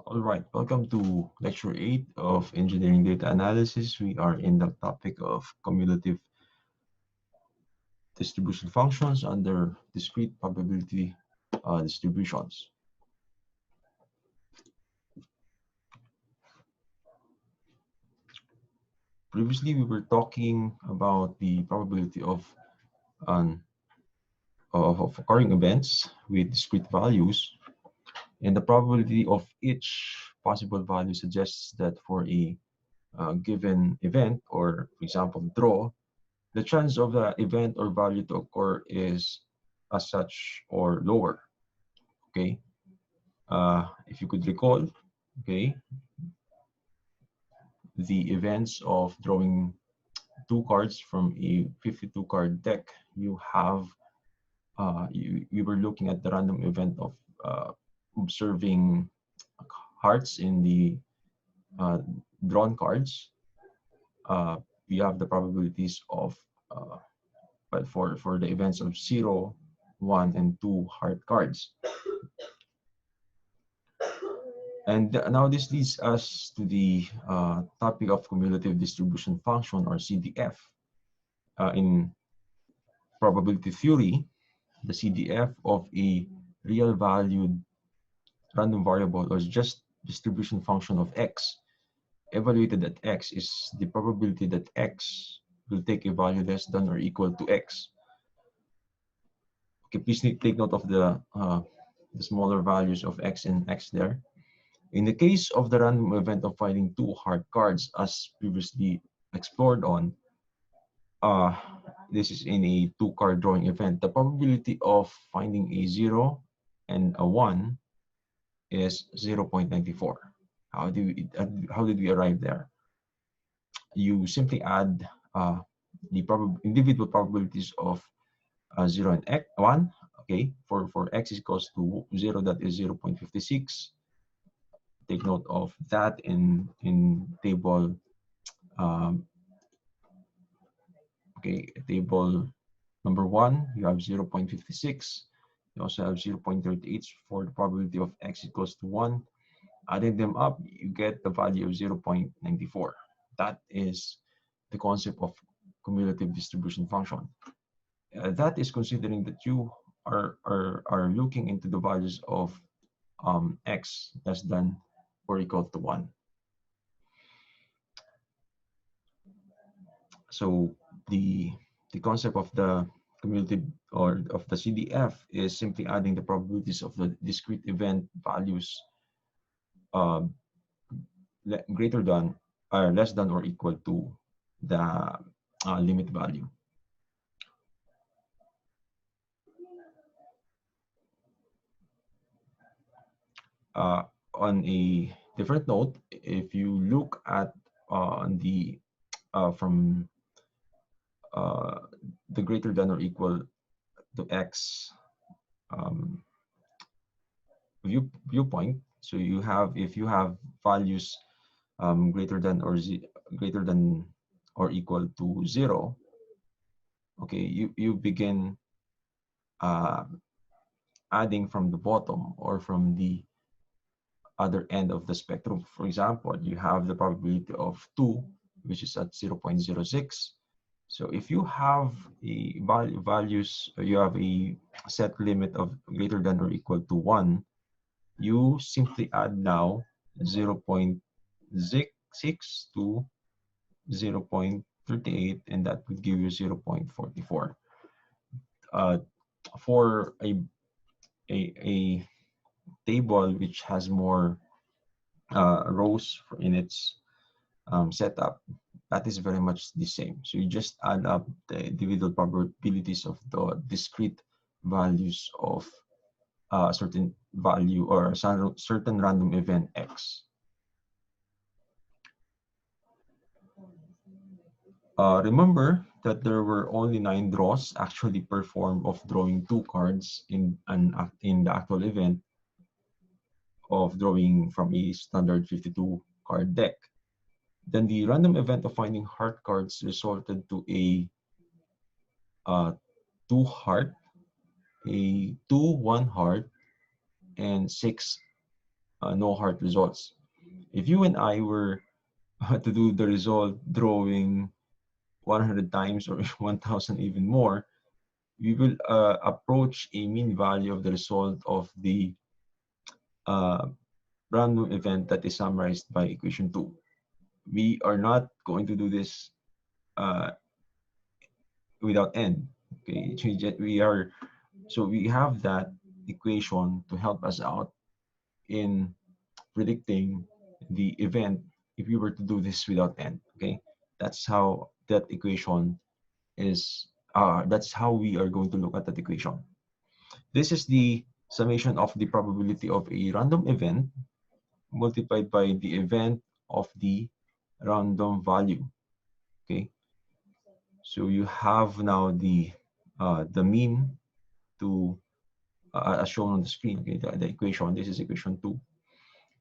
All right, welcome to lecture 8 of engineering data analysis. We are in the topic of cumulative distribution functions under discrete probability distributions. Previously, we were talking about the probability um, of occurring events with discrete values, and the probability of each possible value suggests that for a given event, or for example, draw, the chance of the event or value to occur is as such or lower. Okay, if you could recall, okay, the events of drawing two cards from a 52 card deck, you have you were looking at the random event of observing hearts in the uh, drawn cards. You have the probabilities of but for the events of 0, 1, and 2 heart cards. And now this leads us to the topic of cumulative distribution function, or CDF. In probability theory, the CDF of a real valued random variable, or just distribution function of x, evaluated at x, is the probability that x will take a value less than or equal to x. Okay, please take note of the smaller values of x and x there. In the case of the random event of finding two hard cards, as previously explored on, uh, this is in a two-card drawing event, the probability of finding a 0 and a 1 is 0.94. How did we arrive there? You simply add the individual probabilities of 0 and 1. Okay, for x is equals to 0, that is 0.56. Take note of that in table table number 1, you have 0.56. You also have 0.38 for the probability of x equals to 1. Adding them up, you get the value of 0.94. That is the concept of cumulative distribution function. That is considering that you are looking into the values of x less than or equal to 1. So the concept of the cumulative or of the CDF is simply adding the probabilities of the discrete event values uh, greater than or less than or equal to the limit value. On a different note, if you look at the from the greater than or equal to x viewpoint, so you have, if you have values greater than or equal to 0, okay, you begin uh, adding from the bottom or from the other end of the spectrum. For example, you have the probability of 2, which is at 0.06. So if you have a values, you have a set limit of greater than or equal to 1, you simply add now 0.6 to 0.38, and that would give you 0.44. For a table which has more rows in its setup, that is very much the same. So you just add up the individual probabilities of the discrete values of a certain value or a certain random event x. Remember that there were only 9 draws actually performed of drawing 2 cards in the actual event of drawing from a standard 52 card deck. Then the random event of finding heart cards resulted to a 2 heart, a 2 1 heart, and 6 no heart results. If you and I were to do the result drawing 100 times or 1,000 even more, we will approach a mean value of the result of the uh, random event that is summarized by equation 2. We are not going to do this uh, without end. Okay, so we have that equation to help us out in predicting the event if we were to do this without end. Okay, that's how that equation is. That's how we are going to look at that equation. This is the summation of the probability of a random event multiplied by the event of the random value. Okay, so you have now the mean to as shown on the screen. Okay, the equation. This is equation 2,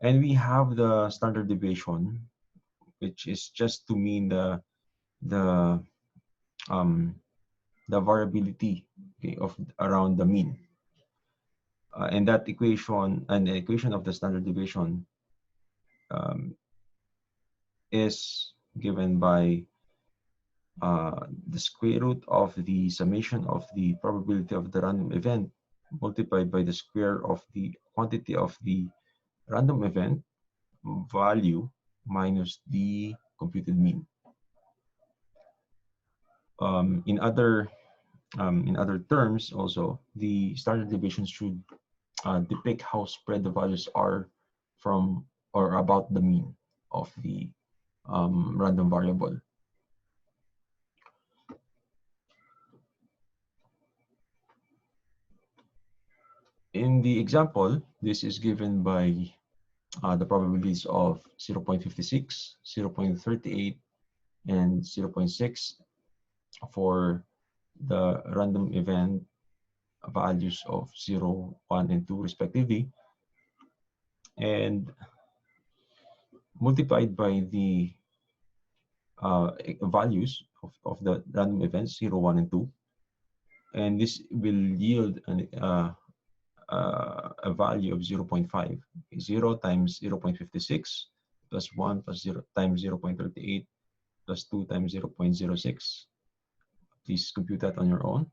and we have the standard deviation, which is just to mean the um the variability, okay, of around the mean. And that equation and the equation of the standard deviation um, is given by the square root of the summation of the probability of the random event multiplied by the square of the quantity of the random event value minus the computed mean. In other terms, also the standard deviation should depict how spread the values are from or about the mean of the random variable. In the example, this is given by the probabilities of 0.56, 0.38, and 0.6 for the random event values of 0, 1, and 2 respectively, and multiplied by the values of the random events 0, 1, and 2. And this will yield a value of 0.5. 0 times 0.56 plus 1 plus 0 times 0.38 plus 2 times 0.06. Please compute that on your own.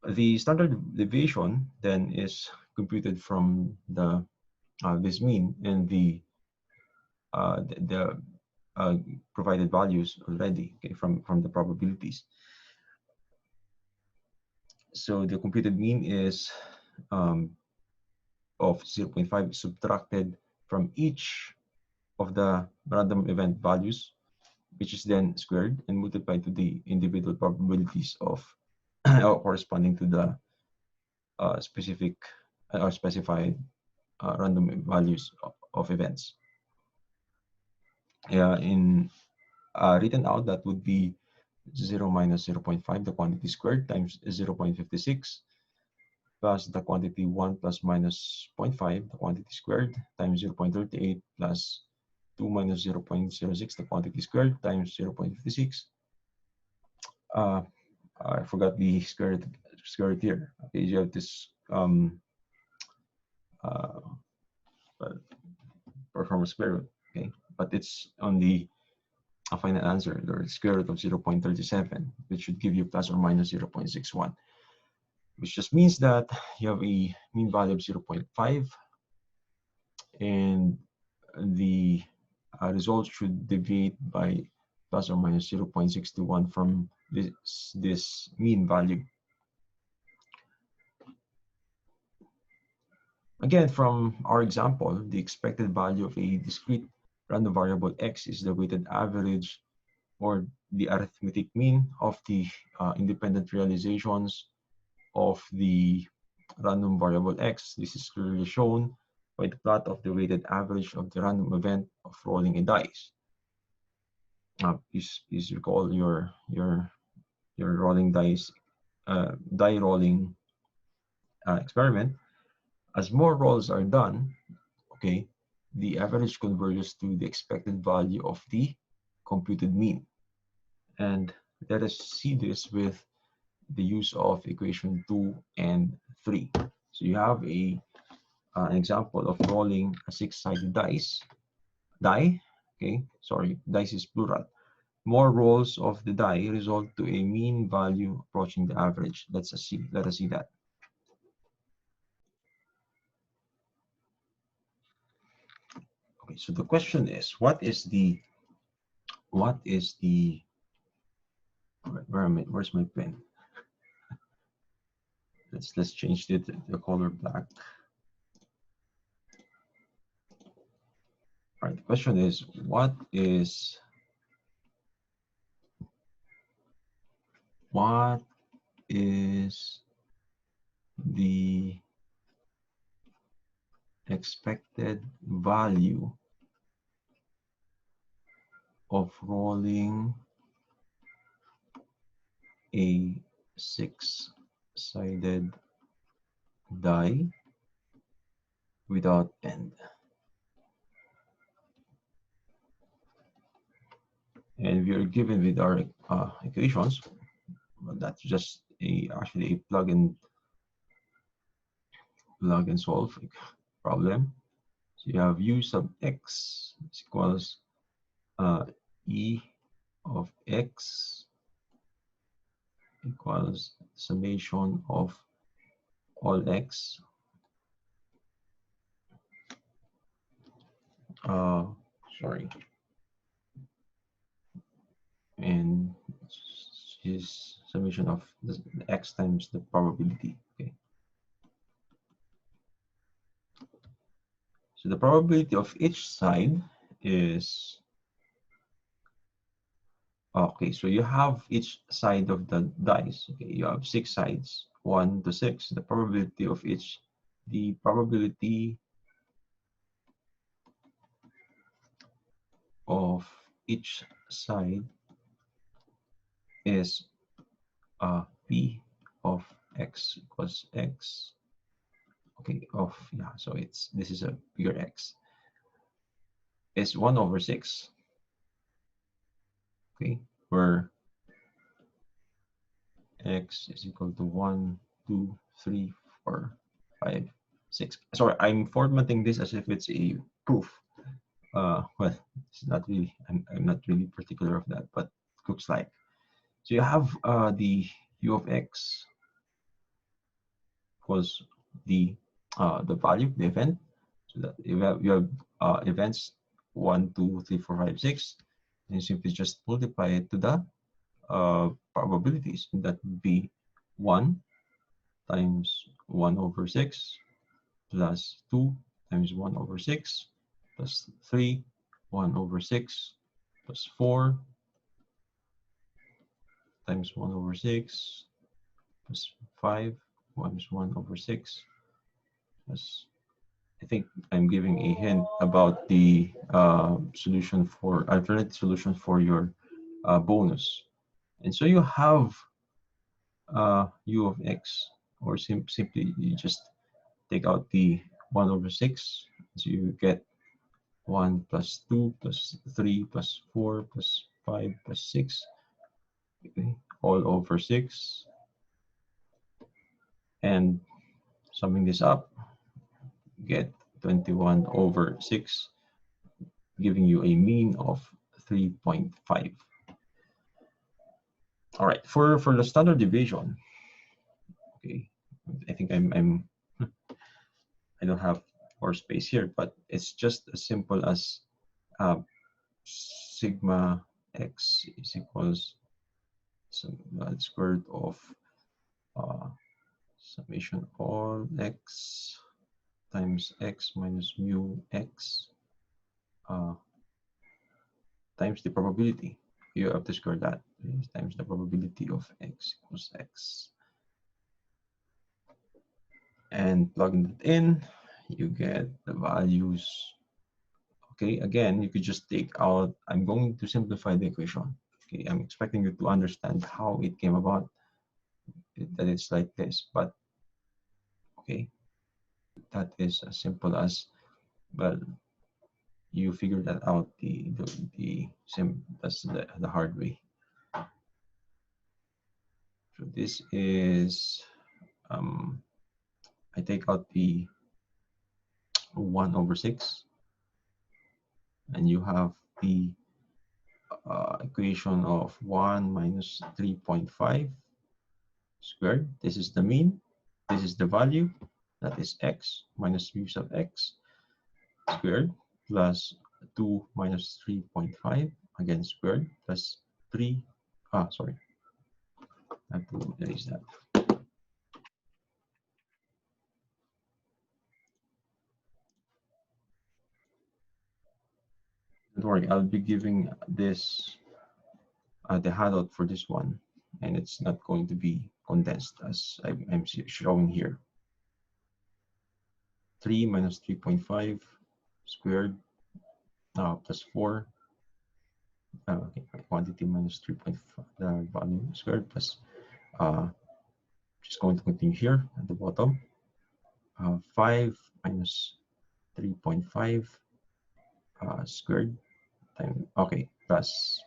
The standard deviation then is computed from this mean and the provided values already, okay, from the probabilities. So the computed mean is of 0.5 subtracted from each of the random event values, which is then squared and multiplied to the individual probabilities of corresponding to the specific or specified random values of events. In written out, that would be 0 minus 0.5, the quantity squared, times 0.56, plus the quantity 1 plus minus 0.5, the quantity squared, times 0.38, plus 2 minus 0.06, the quantity squared, times 0.56. I forgot the square root here. Okay, you have this perform a square root, okay, but it's on the final answer, the square root of 0.37, which should give you plus or minus 0.61, which just means that you have a mean value of 0.5, and the results should deviate by plus or minus 0.61 from this mean value. Again, from our example, the expected value of a discrete random variable x is the weighted average or the arithmetic mean of the independent realizations of the random variable x. This is clearly shown by the plot of the weighted average of the random event of rolling a dice. Please recall your rolling dice, die rolling experiment. As more rolls are done, okay, the average converges to the expected value of the computed mean. And let us see this with the use of equation 2 and 3. So you have a an example of rolling a six-sided dice. Dice is plural. More rolls of the die result to a mean value approaching the average. Let us see that. Okay, so the question is, where's my pen? Let's change the color black. All right, the question is, what is the expected value of rolling a six-sided die without end? And we are given with our equations, but that's just actually a plug and solve problem. So you have u sub x is equals e of x equals summation of all x sorry, and is summation of the x times the probability. Okay, so the probability of each side is, okay, so you have each side of the dice. Okay, you have six sides, 1 to 6. The probability of each side is p of x equals x. Okay, so this is a bigger x. Is 1 over 6. Okay, where x is equal to 1, 2, 3, 4, 5, 6. Sorry, I'm formatting this as if it's a proof. Well, it's not really. I'm not really particular of that, but it looks like. So you have the u of x was the value, the event. So that you have events 1, 2, 3, 4, 5, 6, and you simply just multiply it to the probabilities. That would be 1 times 1 over 6 plus 2 times 1 over 6 plus 3, 1 over 6 plus 4 times 1 over 6 plus 5 times 1 over 6 plus, I think I'm giving a hint about the alternate solution for your bonus. And so you have u of x, or simply you just take out the 1 over 6, so you get 1 plus 2 plus 3 plus 4 plus 5 plus 6, okay, all over 6. And summing this up, get 21 over 6, giving you a mean of 3.5. All right, for the standard deviation, okay, I think I don't have more space here, but it's just as simple as sigma x is equals square root of summation all x times x minus mu x times the probability. You have to square that times the probability of x equals x. And plugging it in, you get the values. Okay, again, you could just take out, I'm going to simplify the equation. Okay, I'm expecting you to understand how it came about, that it's like this, but okay, that is as simple as, well, you figure that out that's the hard way. So this is, I take out the 1/6, and you have the equation of 1 minus 3.5 squared. This is the mean. This is the value. That is x minus mu sub x squared plus 2 minus 3.5, again squared, plus 3. Sorry. I have to erase that. Don't worry, I'll be giving this the handout for this one, and it's not going to be condensed as I'm showing here. 3 minus 3.5 squared plus 4. Okay, quantity minus 3.5, the volume squared plus, just going to continue here at the bottom. 5 minus 3.5 squared time, okay, plus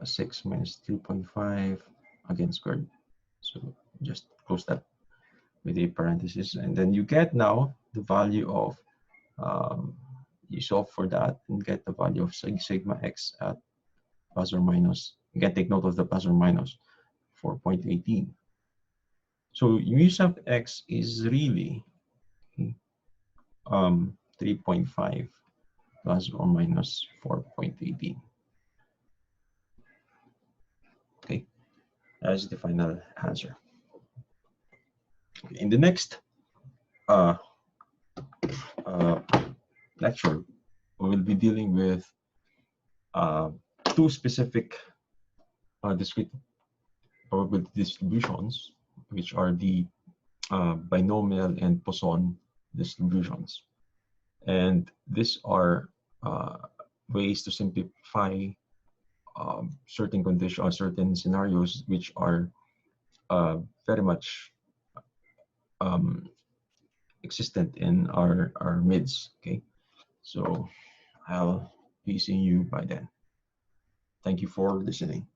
6 minus 3.5, again squared. So just close that with a parenthesis, and then you get now the value of, you solve for that and get the value of sigma x at plus or minus, again take note of the plus or minus, 4.18. So mu sub x is really 3.5 plus or minus 4.18. Okay, that's the final answer. In the next lecture, we will be dealing with two specific discrete probability distributions, which are the binomial and Poisson distributions. And these are ways to simplify certain conditions, certain scenarios, which are very much existent in our midst. Okay, so I'll be seeing you by then. Thank you for listening.